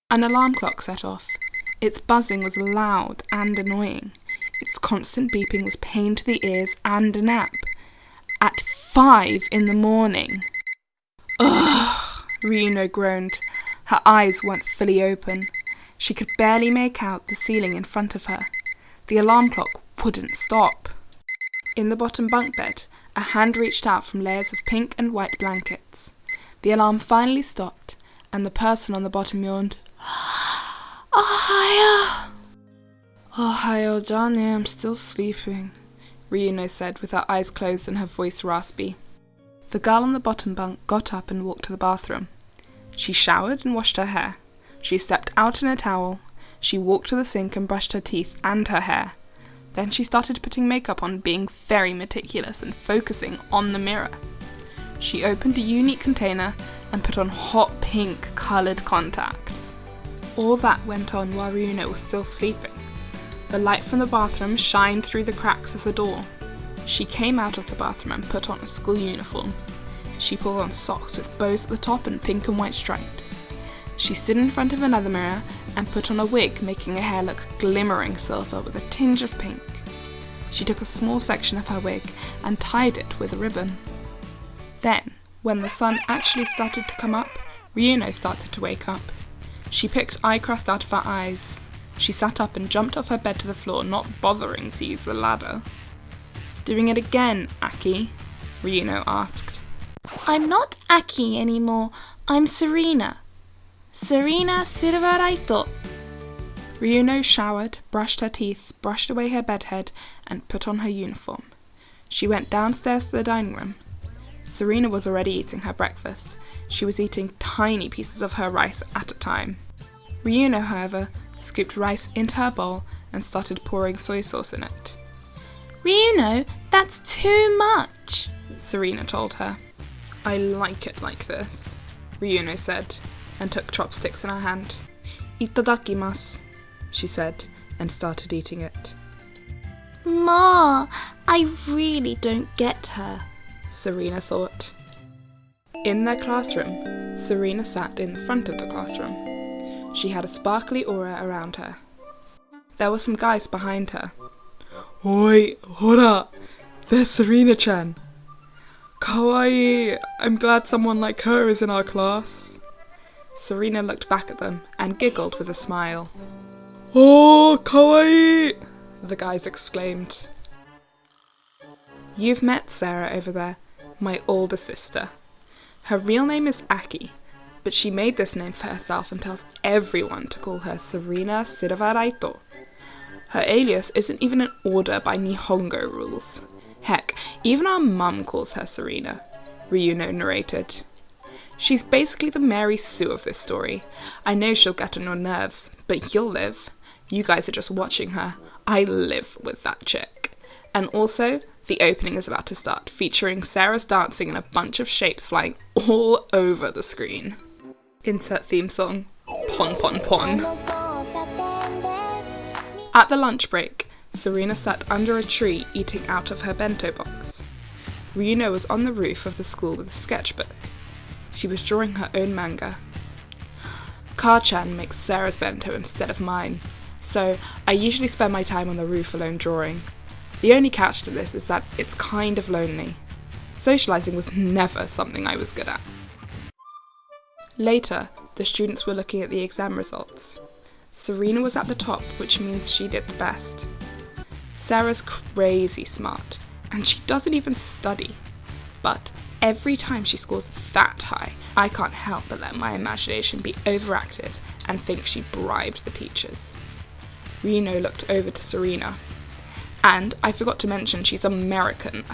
An alarm clock set off. Its buzzing was loud and annoying. Its constant beeping was pain to the ears and a nap. At 5 in the morning. Ugh, Ryuno groaned. Her eyes weren't fully open. She could barely make out the ceiling in front of her. The alarm clock wouldn't stop. In the bottom bunk bed, a hand reached out from layers of pink and white blankets. The alarm finally stopped, and the person on the bottom yawned. Ohayo! Ohayo, Johnny, I'm still sleeping, Ryuno said with her eyes closed and her voice raspy. The girl on the bottom bunk got up and walked to the bathroom. She showered and washed her hair. She stepped out in a towel. She walked to the sink and brushed her teeth and her hair. Then she started putting makeup on, being very meticulous and focusing on the mirror. She opened a unique container and put on hot pink coloured contacts. All that went on while Ryuno was still sleeping. The light from the bathroom shined through the cracks of the door. She came out of the bathroom and put on a school uniform. She pulled on socks with bows at the top and pink and white stripes. She stood in front of another mirror and put on a wig, making her hair look glimmering silver with a tinge of pink. She took a small section of her wig and tied it with a ribbon. Then, when the sun actually started to come up, Ryuno started to wake up. She picked eye crust out of her eyes. She sat up and jumped off her bed to the floor, not bothering to use the ladder. Doing it again, Aki? Ryuno asked. I'm not Aki anymore, I'm Serena. Serena Silveraito. Ryuno showered, brushed her teeth, brushed away her bedhead, and put on her uniform. She went downstairs to the dining room. Serena was already eating her breakfast. She was eating tiny pieces of her rice at a time. Ryuno, however, scooped rice into her bowl and started pouring soy sauce in it. Ryuno, that's too much, Serena told her. I like it like this, Ryuno said, and took chopsticks in her hand. Itadakimasu, she said, and started eating it. Ma, I really don't get her, Serena thought. In their classroom, Serena sat in the front of the classroom. She had a sparkly aura around her. There were some guys behind her. Oi, hora! There's Serena-chan. Kawaii! I'm glad someone like her is in our class. Serena looked back at them and giggled with a smile. Oh, kawaii! The guys exclaimed. You've met Sarah over there, my older sister. Her real name is Aki, but she made this name for herself and tells everyone to call her Serena Silveraito. Her alias isn't even in order by Nihongo rules. Heck, even our mum calls her Serena, Ryuno narrated. She's basically the Mary Sue of this story. I know she'll get on your nerves, but you'll live. You guys are just watching her. I live with that chick. And also, the opening is about to start, featuring Sarah's dancing and a bunch of shapes flying all over the screen. Insert theme song. Pon pon pon. At the lunch break, Serena sat under a tree eating out of her bento box. Ryuno was on the roof of the school with a sketchbook. She was drawing her own manga. Ka-chan makes Sarah's bento instead of mine, so I usually spend my time on the roof alone drawing. The only catch to this is that it's kind of lonely. Socializing was never something I was good at. Later, the students were looking at the exam results. Serena was at the top, which means she did the best. Sarah's crazy smart, and she doesn't even study. But every time she scores that high, I can't help but let my imagination be overactive and think she bribed the teachers. Ryuno looked over to Serena. And I forgot to mention she's American.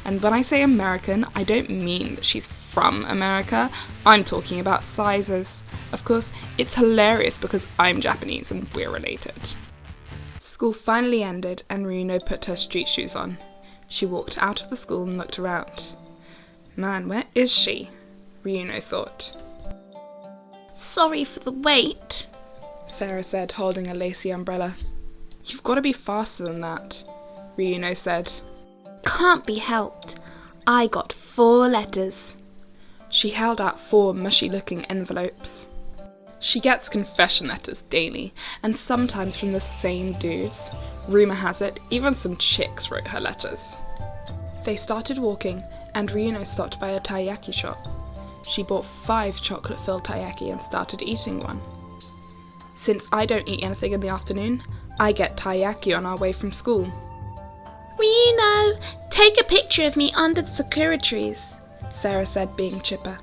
And when I say American, I don't mean that she's from America. I'm talking about sizes. Of course, it's hilarious because I'm Japanese and we're related. School finally ended and Ryuno put her street shoes on. She walked out of the school and looked around. Man, where is she? Ryuno thought. Sorry for the wait, Sarah said, holding a lacy umbrella. You've got to be faster than that, Ryuno said. Can't be helped. I got 4 letters. She held out 4 mushy-looking envelopes. She gets confession letters daily, and sometimes from the same dudes. Rumour has it, even some chicks wrote her letters. They started walking, and Ryuno stopped by a taiyaki shop. She bought 5 chocolate-filled taiyaki and started eating one. Since I don't eat anything in the afternoon, I get taiyaki on our way from school. Ryuno, take a picture of me under the sakura trees, Sarah said, being chipper.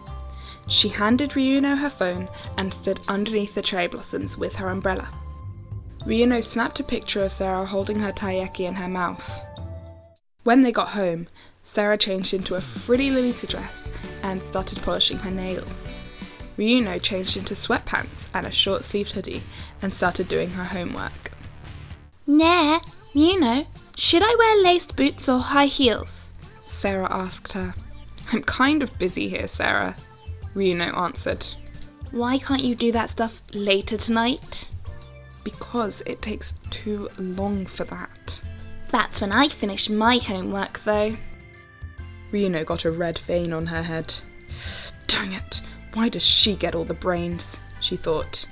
She handed Ryuno her phone and stood underneath the cherry blossoms with her umbrella. Ryuno snapped a picture of Sarah holding her taiyaki in her mouth. When they got home, Sarah changed into a frilly lolita dress and started polishing her nails. Ryuno changed into sweatpants and a short-sleeved hoodie and started doing her homework. Nah, Ryuno, should I wear laced boots or high heels? Sarah asked her. I'm kind of busy here, Sarah, Ryuno answered. Why can't you do that stuff later tonight? Because it takes too long for that. That's when I finish my homework, though. Ryuno got a red vein on her head. Dang it, why does she get all the brains? She thought.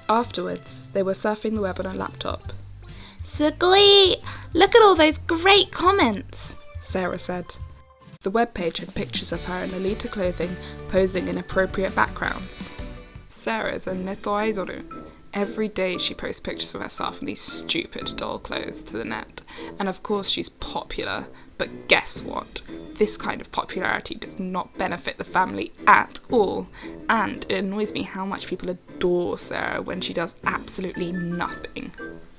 Afterwards, they were surfing the web on a laptop. Sugoi! Look at all those great comments, Sarah said. The webpage had pictures of her in lolita clothing, posing in appropriate backgrounds. Sarah's a neto idoru. Every day she posts pictures of herself in these stupid doll clothes to the net, and of course she's popular, but guess what? This kind of popularity does not benefit the family at all, and it annoys me how much people adore Sarah when she does absolutely nothing.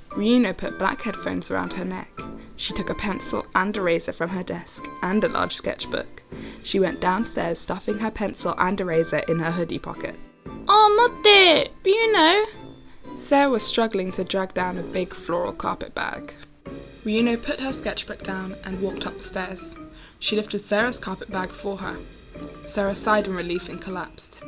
Ryuno put black headphones around her neck. She took a pencil and eraser from her desk, and a large sketchbook. She went downstairs, stuffing her pencil and eraser in her hoodie pocket. Oh, motte! Ryuno! Sarah was struggling to drag down a big floral carpet bag. Ryuno put her sketchbook down and walked up the stairs. She lifted Sarah's carpet bag for her. Sarah sighed in relief and collapsed.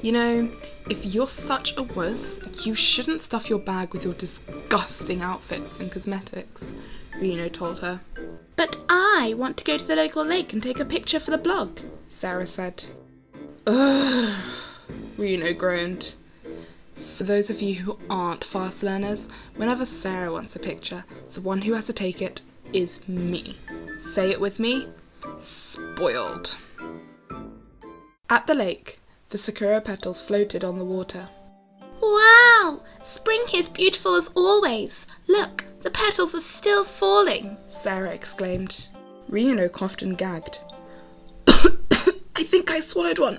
You know, if you're such a wuss, you shouldn't stuff your bag with your disgusting outfits and cosmetics, Ryuno told her. But I want to go to the local lake and take a picture for the blog, Sarah said. Ugh, Ryuno groaned. For those of you who aren't fast learners, whenever Sarah wants a picture, the one who has to take it is me. Say it with me. Spoiled. At the lake, the sakura petals floated on the water. Wow! Spring is beautiful as always. Look, the petals are still falling, Sarah exclaimed. Ryuno coughed and gagged. I think I swallowed one.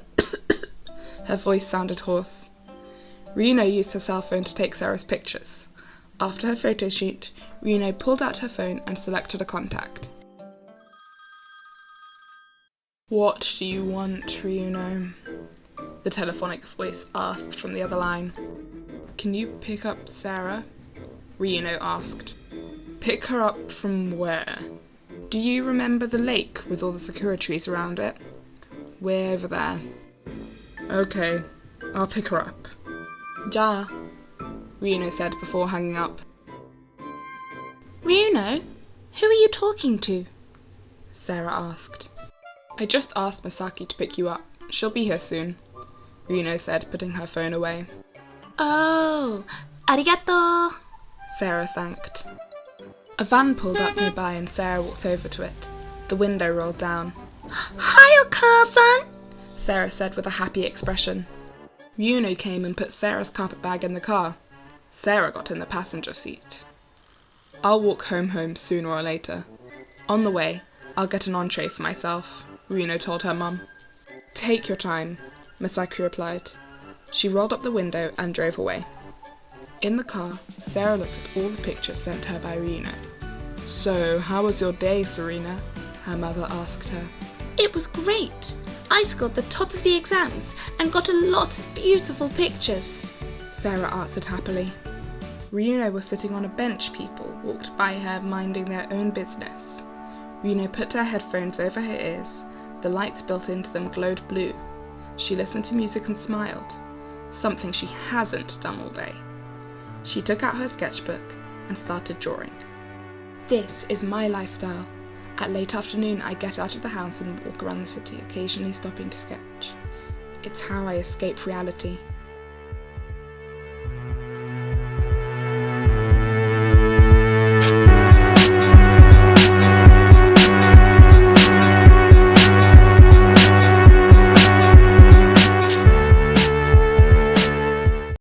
Her voice sounded hoarse. Ryuno used her cell phone to take Sarah's pictures. After her photo shoot, Ryuno pulled out her phone and selected a contact. What do you want, Ryuno? The telephonic voice asked from the other line. Can you pick up Sarah? Ryuno asked. Pick her up from where? Do you remember the lake with all the sakura trees around it? Way over there. Okay, I'll pick her up. Ja, Ryuno said before hanging up. Ryuno, who are you talking to? Sarah asked. I just asked Misaki to pick you up. She'll be here soon, Ryuno said, putting her phone away. Oh, arigato, Sarah thanked. A van pulled up nearby and Sarah walked over to it. The window rolled down. Hi, Okasan, Sarah said with a happy expression. Ryuno came and put Sarah's carpet bag in the car. Sarah got in the passenger seat. I'll walk home sooner or later. On the way, I'll get an entree for myself, Ryuno told her mum. Take your time, Misaki replied. She rolled up the window and drove away. In the car, Sarah looked at all the pictures sent her by Ryuno. So, how was your day, Serena? Her mother asked her. It was great. I scored the top of the exams and got a lot of beautiful pictures, Sarah answered happily. Ryuno was sitting on a bench. People walked by her minding their own business. Ryuno put her headphones over her ears. The lights built into them glowed blue. She listened to music and smiled, something she hasn't done all day. She took out her sketchbook and started drawing. This is my lifestyle. At late afternoon, I get out of the house and walk around the city, occasionally stopping to sketch. It's how I escape reality.